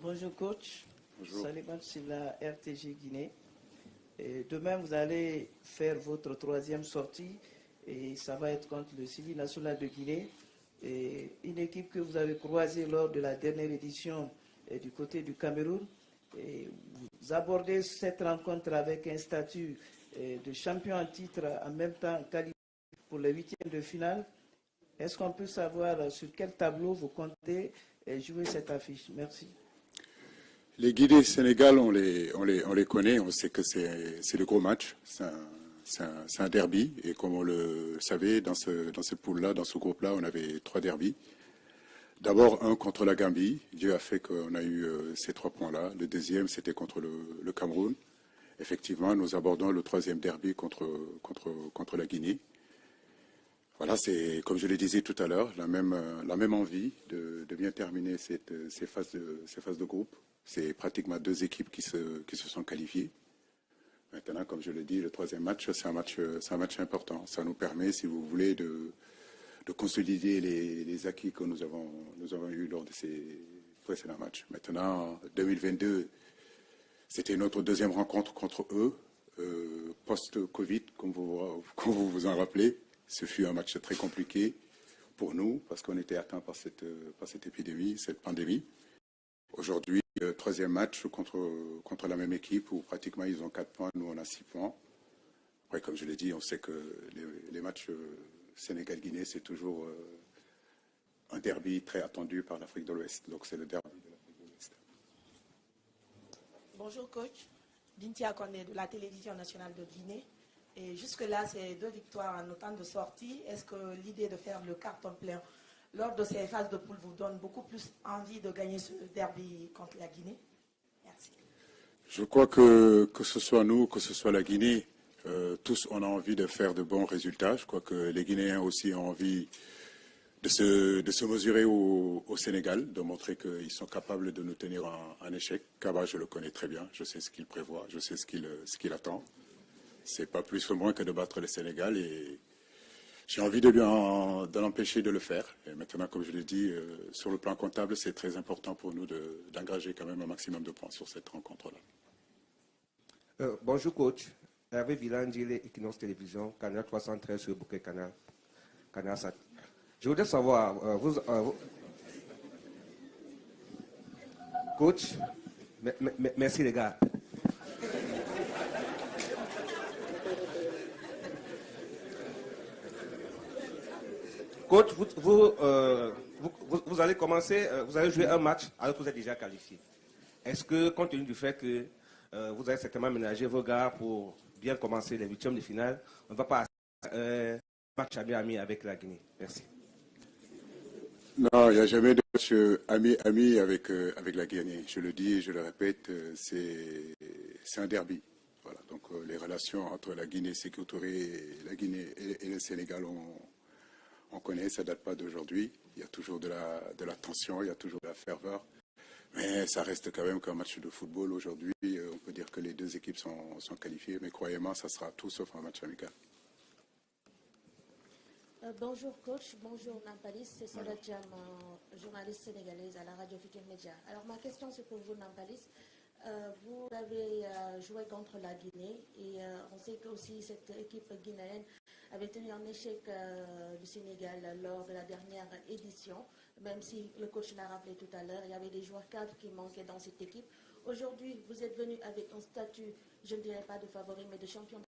Bonjour coach. Bonjour. Saliman sur la RTG Guinée. Et demain, vous allez faire votre troisième sortie et ça va être contre le Civil National de Guinée. Et une équipe que vous avez croisée lors de la dernière édition du côté du Cameroun. Et vous abordez cette rencontre avec un statut de champion en titre en même temps qualifié pour les huitièmes de finale. Est-ce qu'on peut savoir sur quel tableau vous comptez jouer cette affiche? Merci. Les Guinée-Sénégal, on les connaît, on sait que c'est de gros matchs, c'est un derby. Et comme on le savait, dans ce pool-là, dans ce groupe-là, on avait 3 derbys. D'abord, un contre la Gambie. Dieu a fait qu'on a eu ces 3 points-là. Le deuxième, c'était contre le Cameroun. Effectivement, nous abordons le 3e derby contre la Guinée. Voilà, c'est, comme je le disais tout à l'heure, la même envie de bien terminer ces phases de groupe. C'est pratiquement 2 équipes qui se sont qualifiées. Maintenant, comme je le dis, le 3e match, c'est un match important. Ça nous permet, si vous voulez, de consolider les acquis que nous avons eus lors de ces précédents matchs. Maintenant, 2022, c'était notre 2e rencontre contre eux, post-Covid, comme vous vous en rappelez. Ce fut un match très compliqué pour nous parce qu'on était atteints par cette épidémie, cette pandémie. Aujourd'hui, 3e match contre la même équipe où pratiquement ils ont 4 points, nous on a 6 points. Après, comme je l'ai dit, on sait que les matchs Sénégal-Guinée, c'est toujours un derby très attendu par l'Afrique de l'Ouest. Donc c'est le derby de l'Afrique de l'Ouest. Bonjour coach, Bintia Kone de la télévision nationale de Guinée. Et jusque-là, c'est 2 victoires en autant de sorties. Est-ce que l'idée de faire le carton plein lors de ces phases de poule vous donne beaucoup plus envie de gagner ce derby contre la Guinée? Merci. Je crois que ce soit nous, que ce soit la Guinée, tous on a envie de faire de bons résultats. Je crois que les Guinéens aussi ont envie de se mesurer au Sénégal, de montrer qu'ils sont capables de nous tenir en échec. Kaba, je le connais très bien, je sais ce qu'il prévoit, je sais ce qu'il attend. C'est pas plus ou moins que de battre le Sénégal et j'ai envie de l'empêcher de le faire. Et maintenant, comme je l'ai dit, sur le plan comptable, c'est très important pour nous d'engager quand même un maximum de points sur cette rencontre-là. Bonjour coach, Hervé Villandile, Equinox Télévision, Canal 313 sur Bouquet Canal 7. Je voudrais savoir, coach, merci les gars. Coach, vous allez commencer, vous allez jouer un match alors que vous êtes déjà qualifié. Est-ce que, compte tenu du fait que vous avez certainement ménagé vos gars pour bien commencer les 8e de finale, on ne va pas un match ami avec la Guinée? Merci. Non, il n'y a jamais de match ami avec la Guinée. Je le dis et je le répète, c'est un derby. Voilà, donc les relations entre la Guinée Sékou Touré, la Guinée et le Sénégal, on connaît, ça ne date pas d'aujourd'hui. Il y a toujours de la tension, il y a toujours de la ferveur. Mais ça reste quand même qu'un match de football aujourd'hui. On peut dire que les 2 équipes sont qualifiées, mais croyez-moi, ça sera tout sauf un match amical. Bonjour coach, bonjour Nampalis, c'est Sada Jam, journaliste sénégalaise à la radio Futur Média. Alors ma question c'est pour vous Nampalis. Vous avez joué contre la Guinée et on sait que aussi cette équipe guinéenne avait tenu en échec le Sénégal lors de la dernière édition, même si le coach l'a rappelé tout à l'heure, il y avait des joueurs cadres qui manquaient dans cette équipe. Aujourd'hui, vous êtes venu avec un statut, je ne dirais pas de favori, mais de champion.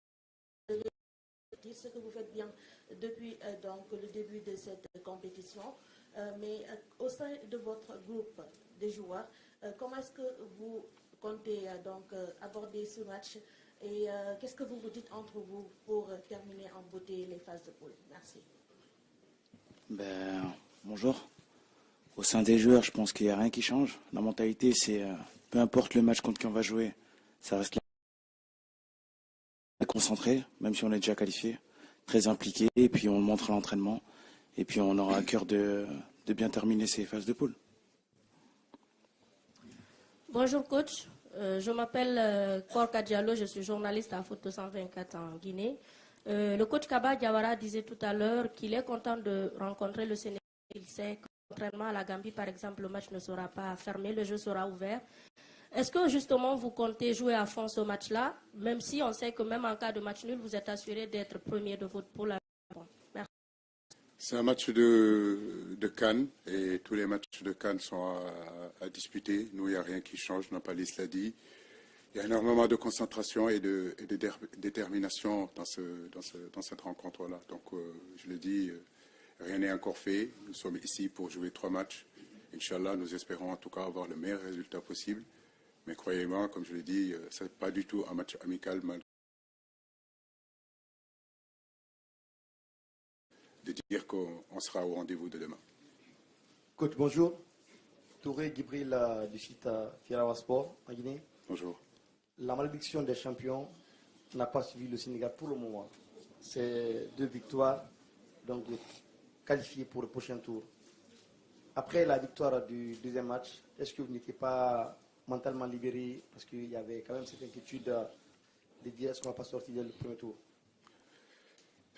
Ce que vous faites bien depuis donc, le début de cette compétition, mais au sein de votre groupe de joueurs, comment est-ce que vous comptez donc aborder ce match et qu'est-ce que vous vous dites entre vous pour terminer en beauté les phases de poule? Merci. Bonjour. Au sein des joueurs, je pense qu'il n'y a rien qui change. La mentalité, c'est peu importe le match contre qui on va jouer, ça reste là. Concentré, même si on est déjà qualifié, très impliqué, et puis on le montre à l'entraînement, et puis on aura à cœur de bien terminer ces phases de poule. Bonjour coach, je m'appelle Korka Diallo, je suis journaliste à Foot 224 en Guinée. Le coach Kaba Diawara disait tout à l'heure qu'il est content de rencontrer le Sénégal. Il sait que l'entraînement à la Gambie, par exemple, le match ne sera pas fermé, le jeu sera ouvert. Est-ce que justement vous comptez jouer à fond ce match-là, même si on sait que même en cas de match nul, vous êtes assuré d'être premier de votre poule? Merci. C'est un match de CAN et tous les matchs de CAN sont à disputer. Nous, il n'y a rien qui change, Nampalis l'a dit. Il y a énormément de concentration et de détermination dans cette rencontre-là. Donc, je le dis, rien n'est encore fait. Nous sommes ici pour jouer 3 matchs. Inch'Allah, nous espérons en tout cas avoir le meilleur résultat possible. Mais croyez-moi, comme je l'ai dit, ce n'est pas du tout un match amical, de dire qu'on sera au rendez-vous de demain. Coach, bonjour. Touré Gibril du site Fierawa Sport en Guinée. Bonjour. La malédiction des champions n'a pas suivi le Sénégal pour le moment. C'est 2 victoires, donc qualifiées pour le prochain tour. Après la victoire du deuxième match, est-ce que vous n'étiez pas mentalement libéré parce qu'il y avait quand même cette inquiétude de dire est-ce qu'on ne va pas sortir dès le premier tour?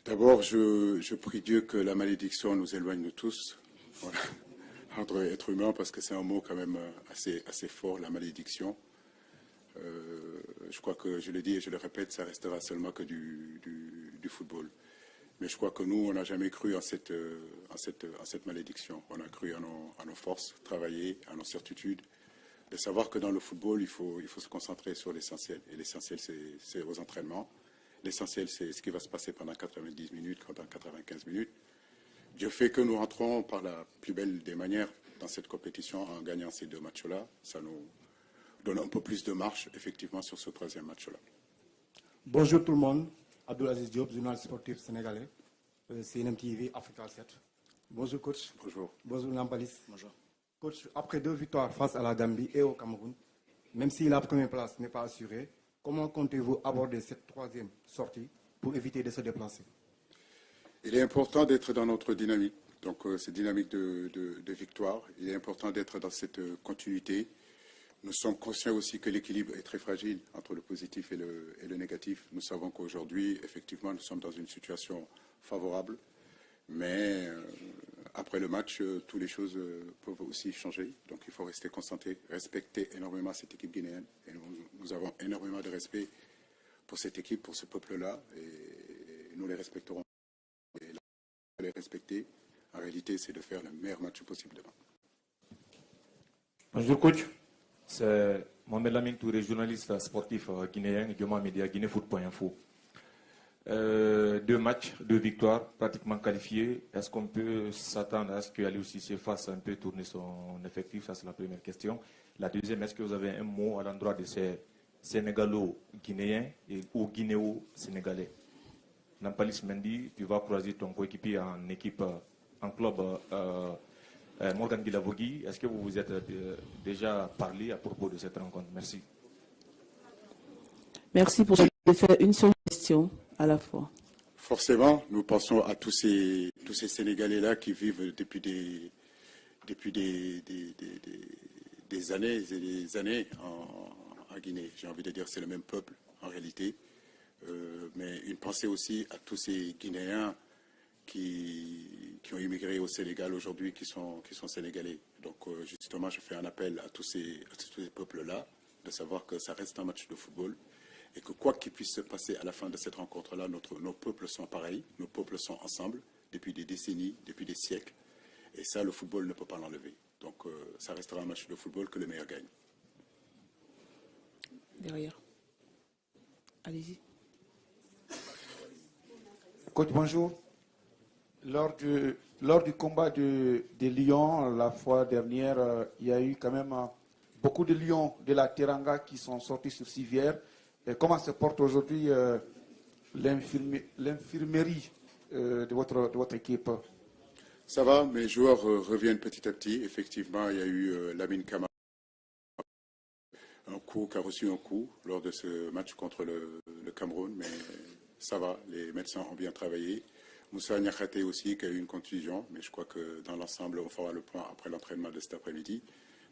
D'abord, je prie Dieu que la malédiction nous éloigne de tous, voilà, entre êtres humains, parce que c'est un mot quand même assez fort, la malédiction. Je crois que, je le dis et je le répète, ça restera seulement que du football. Mais je crois que nous, on n'a jamais cru en cette malédiction. On a cru en nos forces, travailler, à nos certitudes, de savoir que dans le football, il faut se concentrer sur l'essentiel. Et l'essentiel, c'est aux entraînements. L'essentiel, c'est ce qui va se passer pendant 90 minutes, pendant 95 minutes. Dieu fait que nous rentrons par la plus belle des manières dans cette compétition en gagnant ces 2 matchs-là. Ça nous donne un peu plus de marche, effectivement, sur ce 3e match-là. Bonjour tout le monde. Abdelaziz Diop, journaliste sportif sénégalais, CNM TV, Africa 7. Bonjour coach. Bonjour. Bonjour Nampalis. Bonjour. Coach, après 2 victoires face à la Gambie et au Cameroun, même si la première place n'est pas assurée, comment comptez-vous aborder cette 3e sortie pour éviter de se déplacer? Il est important d'être dans notre dynamique, donc cette dynamique de victoire. Il est important d'être dans cette continuité. Nous sommes conscients aussi que l'équilibre est très fragile entre le positif et le négatif. Nous savons qu'aujourd'hui, effectivement, nous sommes dans une situation favorable, mais après le match, toutes les choses peuvent aussi changer. Donc il faut rester concentré, respecter énormément cette équipe guinéenne. Et nous avons énormément de respect pour cette équipe, pour ce peuple-là, et nous les respecterons. Et les respecter, en réalité, c'est de faire le meilleur match possible demain. Bonjour coach, c'est Mohamed Lamine Touré, journaliste sportif guinéen, également média guinéfoot.info. 2 matchs, 2 victoires, pratiquement qualifiés. Est-ce qu'on peut s'attendre à ce qu'Aliou Cissé fasse un peu tourner son effectif? Ça, c'est la première question. La deuxième, est-ce que vous avez un mot à l'endroit de ces Sénégalo-Guinéens ou Guinéo-Sénégalais? Nampalis Mendy, tu vas croiser ton coéquipier en équipe, en club Morgan Guilavogui. Est-ce que vous vous êtes déjà parlé à propos de cette rencontre? Merci. Merci pour de faire une seule question à la fois. Forcément, nous pensons à tous ces Sénégalais-là qui vivent depuis des années et des années en Guinée. J'ai envie de dire c'est le même peuple en réalité. Mais une pensée aussi à tous ces Guinéens qui ont immigré au Sénégal aujourd'hui, qui sont sénégalais. Donc justement, je fais un appel à tous ces peuples-là, de savoir que ça reste un match de football et que quoi qu'il puisse se passer à la fin de cette rencontre-là, nos peuples sont pareils, nos peuples sont ensemble depuis des décennies, depuis des siècles. Et ça, le football ne peut pas l'enlever. Donc ça restera un match de football que le meilleur gagne. Derrière. Allez-y. Coach, bonjour. Lors du combat des Lions, la fois dernière, il y a eu quand même beaucoup de Lions de la Teranga qui sont sortis sur civière. Et comment se porte aujourd'hui l'infirmerie de votre équipe? Ça va, mes joueurs reviennent petit à petit. Effectivement, il y a eu Lamine Camara, qui a reçu un coup lors de ce match contre le Cameroun, mais ça va, les médecins ont bien travaillé. Moussa Niakhaté aussi qui a eu une contusion, mais je crois que dans l'ensemble, on fera le point après l'entraînement de cet après-midi.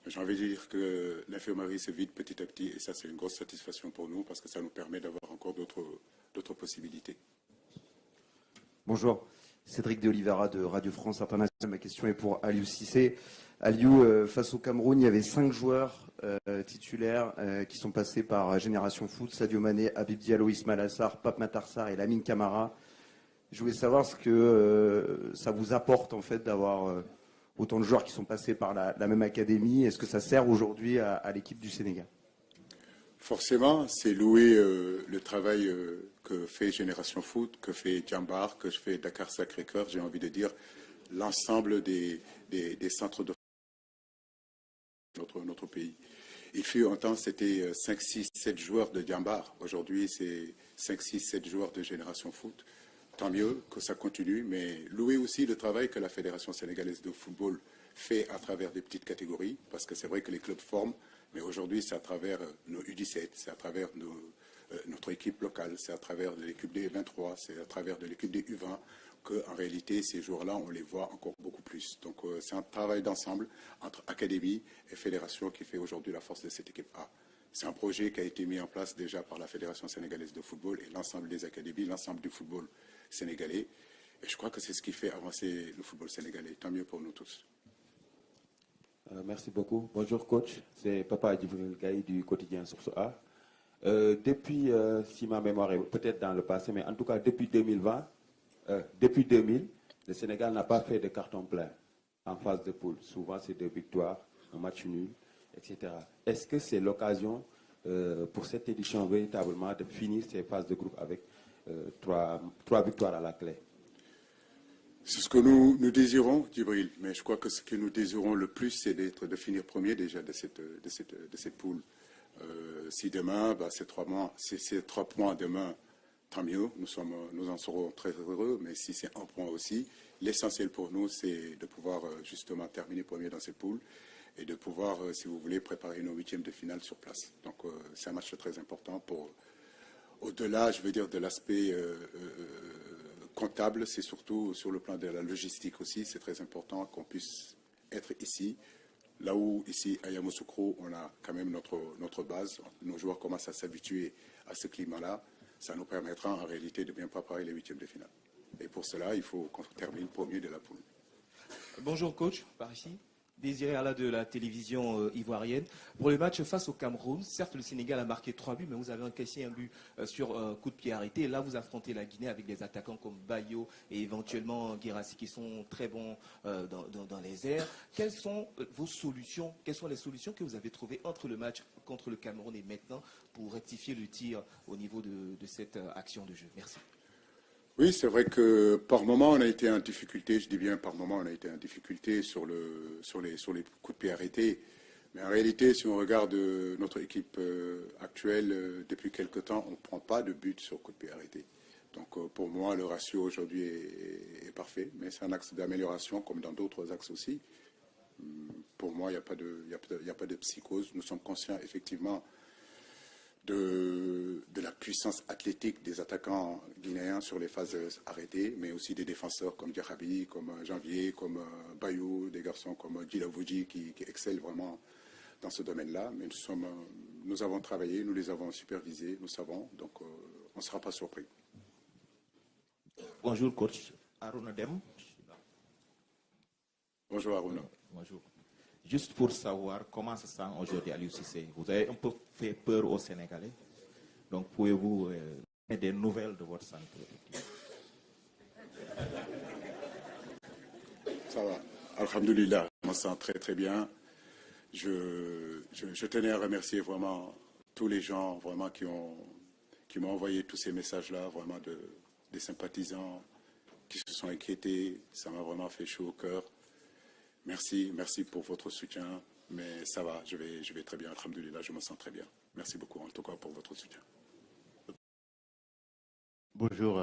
J'ai envie de dire que l'infirmerie se vide petit à petit et ça, c'est une grosse satisfaction pour nous parce que ça nous permet d'avoir encore d'autres possibilités. Bonjour. Cédric de Oliveira de Radio France Internationale. Ma question est pour Aliou Cissé. Aliou, face au Cameroun, il y avait 5 joueurs titulaires qui sont passés par Génération Foot: Sadio Mané, Habib Diallo, Ismaël Assar, Pape Matar Sarr et Lamine Camara. Je voulais savoir ce que ça vous apporte en fait d'avoir autant de joueurs qui sont passés par la même académie. Est-ce que ça sert aujourd'hui à l'équipe du Sénégal? Forcément, c'est louer le travail que fait Génération Foot, que fait Djambar, que fait Dakar Sacré-Cœur, j'ai envie de dire l'ensemble des centres de notre pays. Il fut un temps, c'était 5, 6, 7 joueurs de Djambar. Aujourd'hui, c'est 5, 6, 7 joueurs de Génération Foot. Tant mieux que ça continue, mais louer aussi le travail que la Fédération sénégalaise de football fait à travers des petites catégories, parce que c'est vrai que les clubs forment, mais aujourd'hui, c'est à travers nos U17, c'est à travers notre équipe locale, c'est à travers de l'équipe des 23, c'est à travers de l'équipe des U20, qu'en réalité, ces joueurs-là, on les voit encore beaucoup plus. Donc, c'est un travail d'ensemble entre académie et fédération qui fait aujourd'hui la force de cette équipe A. C'est un projet qui a été mis en place déjà par la Fédération sénégalaise de football et l'ensemble des académies, l'ensemble du football sénégalais. Et je crois que c'est ce qui fait avancer le football sénégalais. Tant mieux pour nous tous. Merci beaucoup. Bonjour coach, c'est Papa Djibril Gaï du quotidien Source A. Depuis, si ma mémoire est peut-être dans le passé, mais en tout cas depuis 2020, depuis 2000, le Sénégal n'a pas fait de carton plein en phase de poule. Souvent, c'est des victoires, un match nul, etc. Est-ce que c'est l'occasion pour cette édition véritablement de finir ces phases de groupe avec 3 victoires à la clé? C'est ce que nous désirons, Djibril, mais je crois que ce que nous désirons le plus, c'est de finir premier déjà de cette poule. Si demain, c'est 3 points demain, tant mieux, nous en serons très heureux, mais si c'est 1 point aussi, l'essentiel pour nous, c'est de pouvoir justement terminer premier dans cette poule et de pouvoir, si vous voulez, préparer nos 8e de finale sur place. Donc c'est un match très important pour, au-delà, je veux dire, de l'aspect comptable, c'est surtout sur le plan de la logistique aussi, c'est très important qu'on puisse être ici. Là où, ici, à Yamoussoukro, on a quand même notre base. Nos joueurs commencent à s'habituer à ce climat-là. Ça nous permettra en réalité de bien préparer les 8e de finale. Et pour cela, il faut qu'on termine premier de la poule. Bonjour coach, par ici. Désiré Alla de la télévision ivoirienne. Pour le match face au Cameroun, certes le Sénégal a marqué 3 buts, mais vous avez encaissé un but sur coup de pied arrêté. Et là, vous affrontez la Guinée avec des attaquants comme Bayo et éventuellement Guirassy qui sont très bons dans les airs. Quelles sont vos solutions? Quelles sont les solutions que vous avez trouvées entre le match contre le Cameroun et maintenant pour rectifier le tir au niveau de cette action de jeu? Merci. Oui, c'est vrai que par moment on a été en difficulté, je dis bien par moment on a été en difficulté sur les coups de pied arrêtés. Mais en réalité, si on regarde notre équipe actuelle, depuis quelque temps, on ne prend pas de but sur coups de pied arrêtés. Donc pour moi, le ratio aujourd'hui est parfait, mais c'est un axe d'amélioration comme dans d'autres axes aussi. Pour moi, il n'y a pas de psychose. Nous sommes conscients effectivement de la puissance athlétique des attaquants guinéens sur les phases arrêtées, mais aussi des défenseurs comme Diakhaby, comme Janvier, comme Bayou, des garçons comme Djilavouji qui excellent vraiment dans ce domaine-là. Mais nous avons travaillé, nous les avons supervisés, nous savons, donc on ne sera pas surpris. Bonjour coach, Aruna Dem. Bonjour Aruna. Bonjour. Juste pour savoir comment se sent aujourd'hui Aliou Cissé. Vous avez un peu fait peur aux Sénégalais. Donc pouvez-vous donner des nouvelles de votre santé? Ça va. Alhamdoulilah, je me sens très très bien. Je tenais à remercier vraiment tous les gens vraiment qui m'ont envoyé tous ces messages-là, vraiment des sympathisants qui se sont inquiétés. Ça m'a vraiment fait chaud au cœur. Merci pour votre soutien, mais ça va, je vais très bien, alhamdoulilah, je me sens très bien. Merci beaucoup en tout cas pour votre soutien. Bonjour,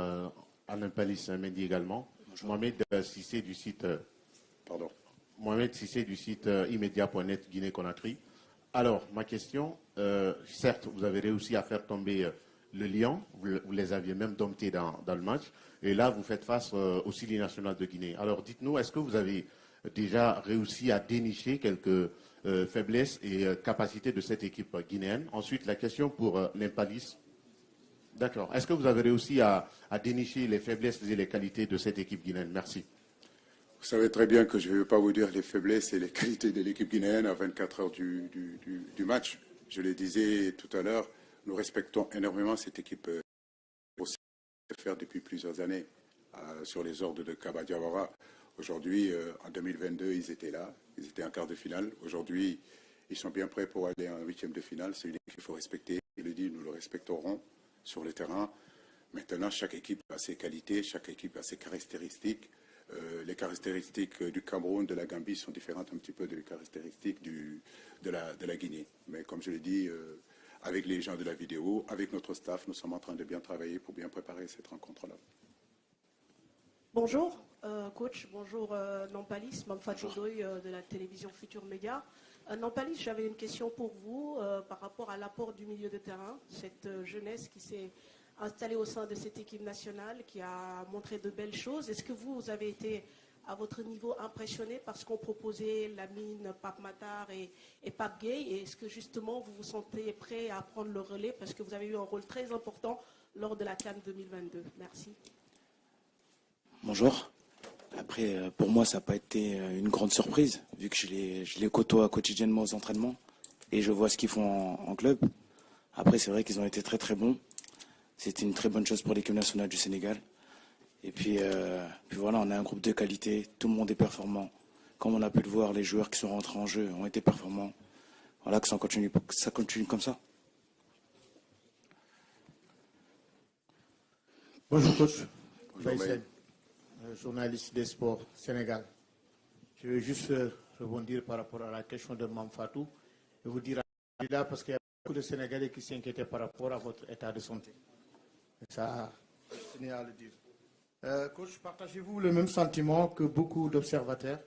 Alain Palis Mendy également. Bonjour. Mohamed Cissé du site immédiat.net Guinée-Conakry. Alors, ma question, certes, vous avez réussi à faire tomber le Lion, vous les aviez même domptés dans le match, et là, vous faites face au Sili national de Guinée. Alors, dites-nous, est-ce que vous avez déjà réussi à dénicher quelques faiblesses et capacités de cette équipe guinéenne? Ensuite, la question pour Nempalis. D'accord. Est-ce que vous avez réussi à dénicher les faiblesses et les qualités de cette équipe guinéenne? Merci. Vous savez très bien que je ne vais pas vous dire les faiblesses et les qualités de l'équipe guinéenne à 24 heures du match. Je le disais tout à l'heure, nous respectons énormément cette équipe pour faire depuis plusieurs années sur les ordres de Kaba Diawara. Aujourd'hui, en 2022, ils étaient là, ils étaient en quart de finale. Aujourd'hui, ils sont bien prêts pour aller en huitième de finale. C'est une équipe qu'il faut respecter. Il le dit, nous le respecterons sur le terrain. Maintenant, chaque équipe a ses qualités, chaque équipe a ses caractéristiques. Les caractéristiques du Cameroun, de la Gambie sont différentes un petit peu des caractéristiques de la Guinée. Mais comme je l'ai dit, avec les gens de la vidéo, avec notre staff, nous sommes en train de bien travailler pour bien préparer cette rencontre-là. Bonjour, coach. Bonjour, Nampalis, Mamfatou Ndoye de la télévision Futur Média. Nampalis, j'avais une question pour vous par rapport à l'apport du milieu de terrain, cette jeunesse qui s'est installée au sein de cette équipe nationale, qui a montré de belles choses. Est-ce que vous avez été, à votre niveau, impressionné par ce qu'ont proposé Lamine, Pape Matar et Pape Gueye? Et est-ce que justement vous vous sentez prêt à prendre le relais parce que vous avez eu un rôle très important lors de la CAN 2022? Merci. Bonjour. Après, pour moi, ça n'a pas été une grande surprise, vu que je les côtoie quotidiennement aux entraînements et je vois ce qu'ils font en club. Après, c'est vrai qu'ils ont été très très bons. C'était une très bonne chose pour l'équipe nationale du Sénégal. Et puis voilà, on a un groupe de qualité, tout le monde est performant. Comme on a pu le voir, les joueurs qui sont rentrés en jeu ont été performants. Voilà, que ça continue comme ça. Bonjour coach. Bonjour, Faïsel, journaliste des sports Sénégal. Je veux juste rebondir par rapport à la question de Mamfatou et vous dire là parce qu'il y a beaucoup de Sénégalais qui s'inquiétaient par rapport à votre état de santé. Et ça, je tenais à le dire. Coach, partagez-vous le même sentiment que beaucoup d'observateurs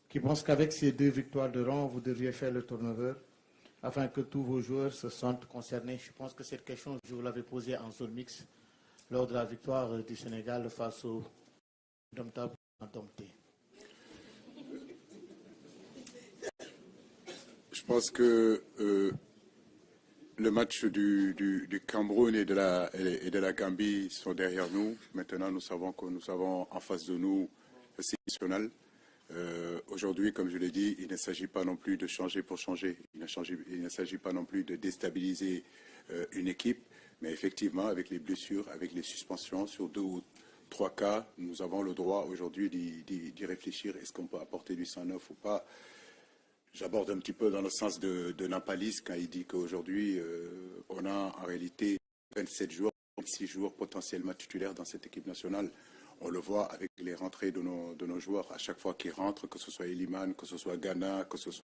qui pensent qu'avec ces 2 victoires de rang, vous devriez faire le turnover afin que tous vos joueurs se sentent concernés? Je pense que cette question, je vous l'avais posée en zone mixte lors de la victoire du Sénégal face au Domtable en Domté. Je pense que le match du Cameroun et de la Gambie sont derrière nous. Maintenant, nous savons que nous avons en face de nous le national. Aujourd'hui, comme je l'ai dit, il ne s'agit pas non plus de changer pour changer. Il ne s'agit pas non plus de déstabiliser une équipe. Mais effectivement, avec les blessures, avec les suspensions sur 2 ou 3 cas, nous avons le droit aujourd'hui d'y réfléchir. Est-ce qu'on peut apporter du 109 ou pas? J'aborde un petit peu dans le sens de Nampalis quand il dit qu'aujourd'hui, on a en réalité 27 joueurs, 26 joueurs potentiellement titulaires dans cette équipe nationale. On le voit avec les rentrées de nos joueurs. À chaque fois qu'ils rentrent, que ce soit Eliman, que ce soit Ghana, que ce soit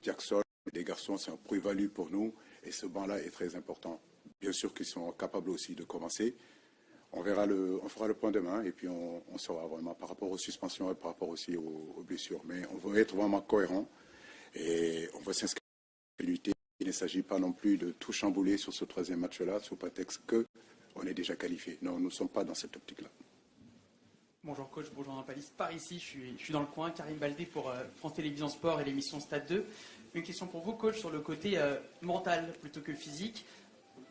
Jackson, les garçons, c'est un plus-value pour nous. Et ce banc-là est très important. Bien sûr qu'ils sont capables aussi de commencer. On fera le point demain et puis on saura vraiment par rapport aux suspensions et par rapport aussi aux blessures. Mais on va être vraiment cohérent. Et on va s'inscrire dans la continuité. Il ne s'agit pas non plus de tout chambouler sur ce 3e match-là, sous prétexte qu'on est déjà qualifié. Non, nous ne sommes pas dans cette optique-là. Bonjour coach, bonjour Nampalis. Par ici, je suis dans le coin. Karim Baldé pour France Télévisions Sport et l'émission Stade 2. Une question pour vous, coach, sur le côté mental plutôt que physique.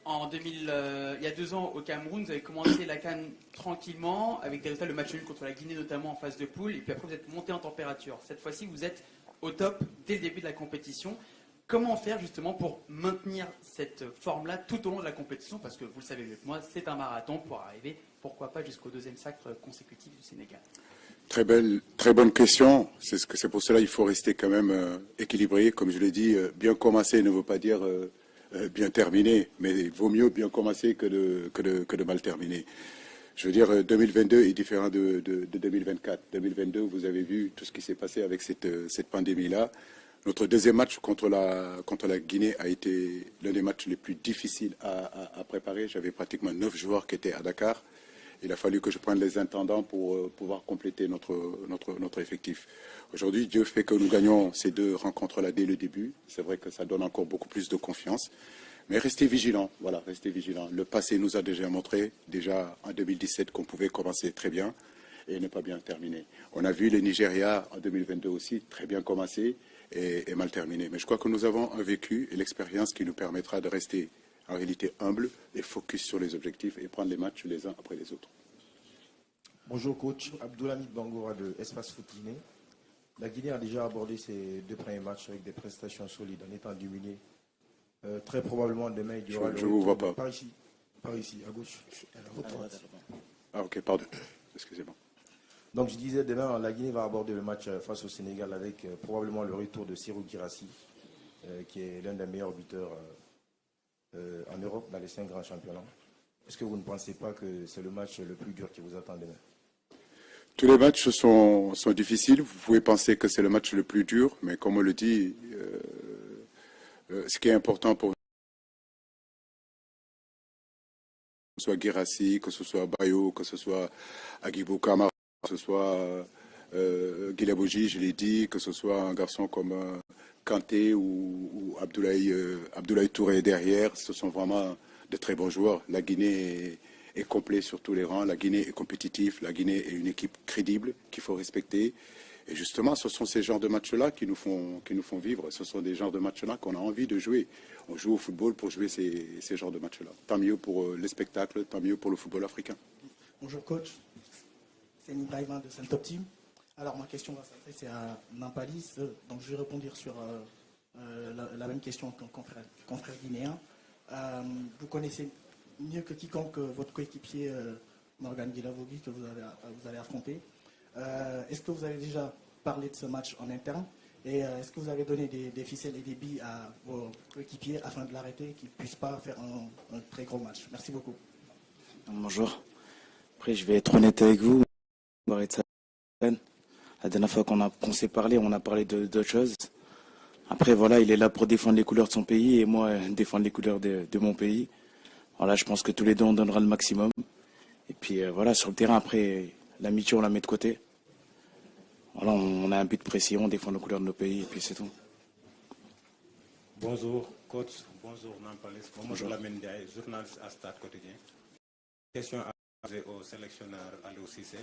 Il y a 2 ans au Cameroun, vous avez commencé la CAN tranquillement, avec des résultats, le match nul contre la Guinée notamment en phase de poule, et puis après vous êtes monté en température. Cette fois-ci, vous êtes au top dès le début de la compétition. Comment faire justement pour maintenir cette forme-là tout au long de la compétition? Parce que vous le savez mieux que moi, c'est un marathon pour arriver, pourquoi pas, jusqu'au 2e sacre consécutif du Sénégal. Très bonne question. C'est pour cela qu'il faut rester quand même équilibré. Comme je l'ai dit, bien commencer ne veut pas dire bien terminer, mais il vaut mieux bien commencer que de mal terminer. Je veux dire, 2022 est différent de 2024. 2022, vous avez vu tout ce qui s'est passé avec cette pandémie-là. Notre 2e match contre la Guinée a été l'un des matchs les plus difficiles à préparer. J'avais pratiquement 9 joueurs qui étaient à Dakar. Il a fallu que je prenne les intendants pour pouvoir compléter notre effectif. Aujourd'hui, Dieu fait que nous gagnons ces 2 rencontres-là dès le début. C'est vrai que ça donne encore beaucoup plus de confiance. Mais restez vigilants, voilà, restez vigilants. Le passé nous a déjà montré, déjà en 2017, qu'on pouvait commencer très bien et ne pas bien terminer. On a vu le Nigeria en 2022 aussi, très bien commencé et mal terminé. Mais je crois que nous avons un vécu et l'expérience qui nous permettra de rester en réalité humble et focus sur les objectifs et prendre les matchs les uns après les autres. Bonjour coach, Abdoulhamid Bangoura de Espace Foot Guinée. La Guinée a déjà abordé ses 2 premiers matchs avec des prestations solides en étant dominée. Très probablement demain il y aura Je ne vous vois pas. Par ici, à gauche. À votre droite. Ah ok, pardon. Excusez-moi. Donc je disais, demain la Guinée va aborder le match face au Sénégal avec probablement le retour de Serhou Guirassy, qui est l'un des meilleurs buteurs en Europe dans les 5 grands championnats. Est-ce que vous ne pensez pas que c'est le match le plus dur qui vous attend demain? Tous les matchs sont difficiles. Vous pouvez penser que c'est le match le plus dur, mais comme on le dit, ce qui est important pour nous, que ce soit Guirassy, que ce soit Bayo, que ce soit Agibou Kamara, que ce soit Guilabouji, je l'ai dit, que ce soit un garçon comme Kanté ou Abdoulaye Touré derrière, ce sont vraiment de très bons joueurs. La Guinée est complet sur tous les rangs, la Guinée est compétitive, la Guinée est une équipe crédible qu'il faut respecter. Et justement, ce sont ces genres de matchs-là qui nous font vivre. Ce sont des genres de matchs-là qu'on a envie de jouer. On joue au football pour jouer ces genres de matchs-là. Tant mieux pour les spectacles, tant mieux pour le football africain. Bonjour coach, c'est Nibraïvan de Saint-Top Team. Alors ma question va s'adresser à Nampalis. Donc je vais répondre sur la même question qu'un confrère guinéen. Vous connaissez mieux que quiconque votre coéquipier Morgan Guilavogui que vous allez affronter. Est-ce que vous avez déjà parlé de ce match en interne et est-ce que vous avez donné des ficelles et des billes à vos coéquipiers afin de l'arrêter, qu'il ne puisse pas faire un très gros match? Merci beaucoup. Bonjour. Après, je vais être honnête avec vous. La dernière fois qu'on s'est parlé, on a parlé d'autres choses. Après, voilà, il est là pour défendre les couleurs de son pays et moi, défendre les couleurs de mon pays. Voilà, je pense que tous les deux, on donnera le maximum. Et puis, voilà, sur le terrain, après, l'amitié, on la met de côté. Voilà, on a un but précis, on défend les couleurs de nos pays et puis c'est tout. Bonjour, coach. Bonjour, Nampalis. Bonjour, Lamine Diaye, journaliste à Stade Quotidien. Question à poser au sélectionneur Aliou Cissé.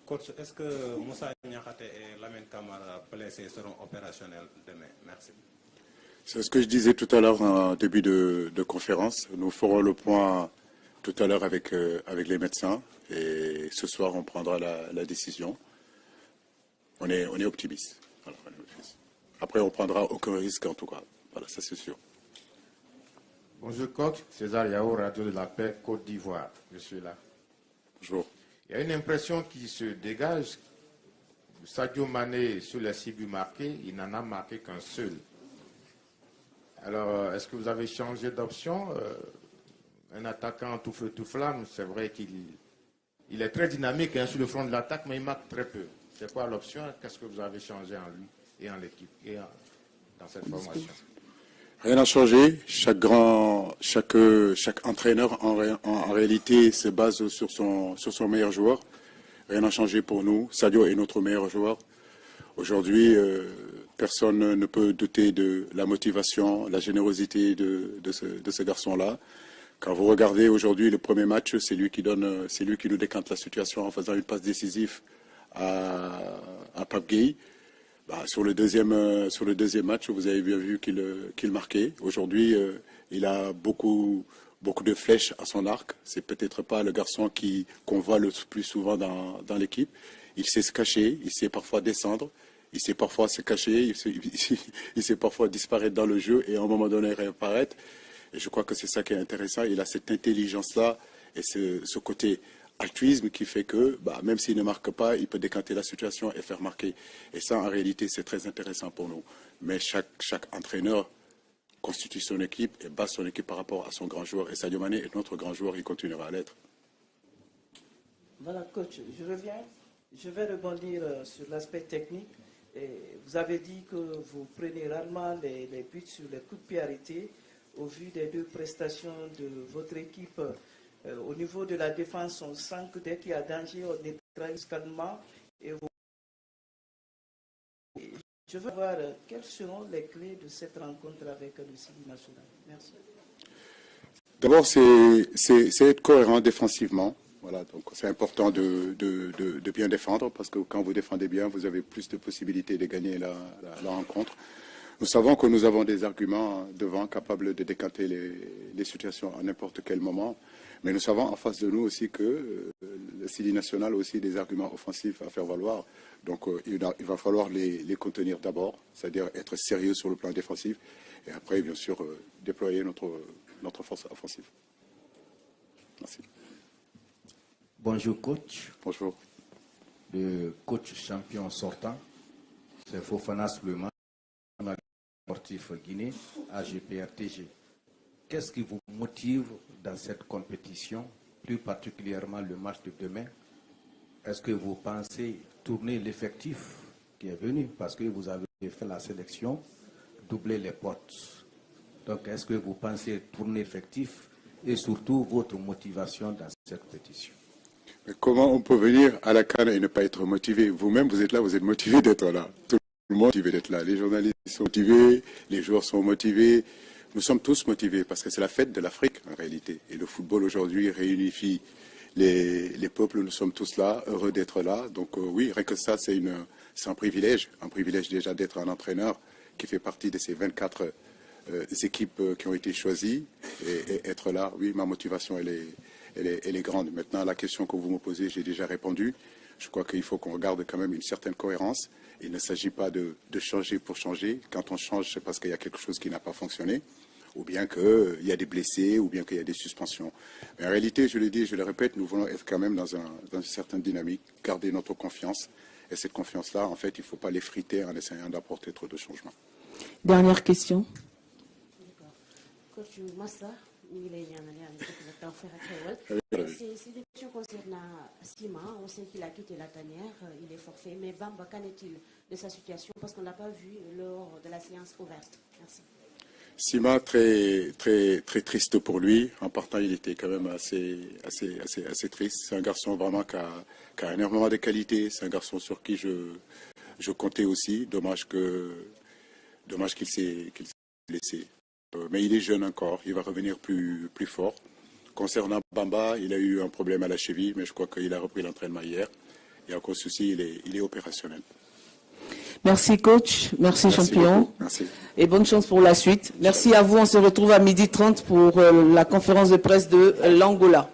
Coach, est-ce que Moussa Niakhaté et Lamine Camara blessés seront opérationnels demain? Merci. C'est ce que je disais tout à l'heure en début de conférence. Nous ferons le point tout à l'heure avec les médecins et ce soir on prendra la décision. On est optimiste. Voilà, on est optimiste. Après, on prendra aucun risque en tout cas. Voilà, ça c'est sûr. Bonjour coach, César Yao, Radio de la Paix, Côte d'Ivoire. Je suis là. Bonjour. Il y a une impression qui se dégage. Sadio Mané, sur les 6 buts marqués, il n'en a marqué qu'un seul. Alors, est-ce que vous avez changé d'option? Un attaquant tout feu, tout flamme, c'est vrai qu'il est très dynamique sur le front de l'attaque, mais il marque très peu. C'est quoi l'option? Qu'est-ce que vous avez changé en lui et en l'équipe et dans cette formation? Rien n'a changé. Chaque entraîneur en réalité se base sur son meilleur joueur. Rien n'a changé pour nous. Sadio est notre meilleur joueur. Aujourd'hui, personne ne peut douter de la motivation, la générosité de ce garçon-là. Quand vous regardez aujourd'hui le premier match, c'est lui qui nous décante la situation en faisant une passe décisive à Pape Gueye. Sur le deuxième match, vous avez bien vu qu'il marquait. Aujourd'hui, il a beaucoup de flèches à son arc. C'est peut-être pas le garçon qu'on voit le plus souvent dans l'équipe. Il sait se cacher, il sait parfois descendre, il sait parfois se cacher, il sait parfois disparaître dans le jeu et à un moment donné réapparaître. Et je crois que c'est ça qui est intéressant. Il a cette intelligence-là et ce côté altruisme qui fait que, même s'il ne marque pas, il peut décanter la situation et faire marquer. Et ça, en réalité, c'est très intéressant pour nous. Mais chaque entraîneur constitue son équipe et base son équipe par rapport à son grand joueur. Et Sadio Mané est notre grand joueur, il continuera à l'être. Voilà, coach, je reviens. Je vais rebondir sur l'aspect technique. Et vous avez dit que vous prenez rarement les buts sur les coups de pied arrêtés. Au vu des 2 prestations de votre équipe, au niveau de la défense, on sent que dès qu'il y a danger, on neutralise calmement. Et je veux voir quelles seront les clés de cette rencontre avec le Sili national. Merci. D'abord, c'est être cohérent défensivement. Voilà, donc c'est important de bien défendre parce que quand vous défendez bien, vous avez plus de possibilités de gagner la rencontre. Nous savons que nous avons des arguments devant capables de décanter les situations à n'importe quel moment. Mais nous savons en face de nous aussi que le Sili national a aussi des arguments offensifs à faire valoir. Donc il va falloir les contenir d'abord, c'est-à-dire être sérieux sur le plan défensif. Et après, bien sûr, déployer notre force offensive. Merci. Bonjour coach. Bonjour. Le coach champion sortant, c'est Fofana Souleymane, sportif Guinée, AGPRTG. Qu'est-ce qui vous motive dans cette compétition, plus particulièrement le match de demain? Est-ce que vous pensez tourner l'effectif qui est venu, parce que vous avez fait la sélection, doubler les portes? Donc est-ce que vous pensez tourner l'effectif et surtout votre motivation dans cette compétition? Mais comment on peut venir à la CAN et ne pas être motivé? Vous-même, vous êtes là, vous êtes motivé d'être là. Tout le monde est motivé d'être là. Les journalistes sont motivés, les joueurs sont motivés. Nous sommes tous motivés parce que c'est la fête de l'Afrique en réalité. Et le football aujourd'hui réunifie les peuples. Nous sommes tous là, heureux d'être là. Donc oui, rien que ça, c'est un privilège. Un privilège déjà d'être un entraîneur qui fait partie de ces 24 équipes qui ont été choisies. Et être là, oui, ma motivation, elle est grande. Maintenant, la question que vous me posez, j'ai déjà répondu. Je crois qu'il faut qu'on regarde quand même une certaine cohérence. Il ne s'agit pas de changer pour changer. Quand on change, c'est parce qu'il y a quelque chose qui n'a pas fonctionné, ou bien qu'il y a des blessés, ou bien qu'il y a des suspensions. Mais en réalité, je le dis, je le répète, nous voulons être quand même dans une certaine dynamique, garder notre confiance. Et cette confiance-là, en fait, il ne faut pas l'effriter en essayant d'apporter trop de changements. Dernière question. Coach Massa, c'est des questions concernant Sima. On sait qu'il a quitté la tanière, il est forfait. Mais Bamba, qu'en est-il de sa situation? Parce qu'on ne l'a pas vu lors de la séance ouverte. Merci. Sima, très triste pour lui. En partant, il était quand même assez triste. C'est un garçon vraiment qui a énormément de qualités. C'est un garçon sur qui je comptais aussi. Dommage qu'il s'est blessé. Mais il est jeune encore. Il va revenir plus fort. Concernant Bamba, il a eu un problème à la cheville, mais je crois qu'il a repris l'entraînement hier. Il n'y a aucun souci, il est opérationnel. Merci coach, merci champion. Beaucoup. Merci. Et bonne chance pour la suite. Merci à vous, on se retrouve à 12h30 pour la conférence de presse de l'Angola.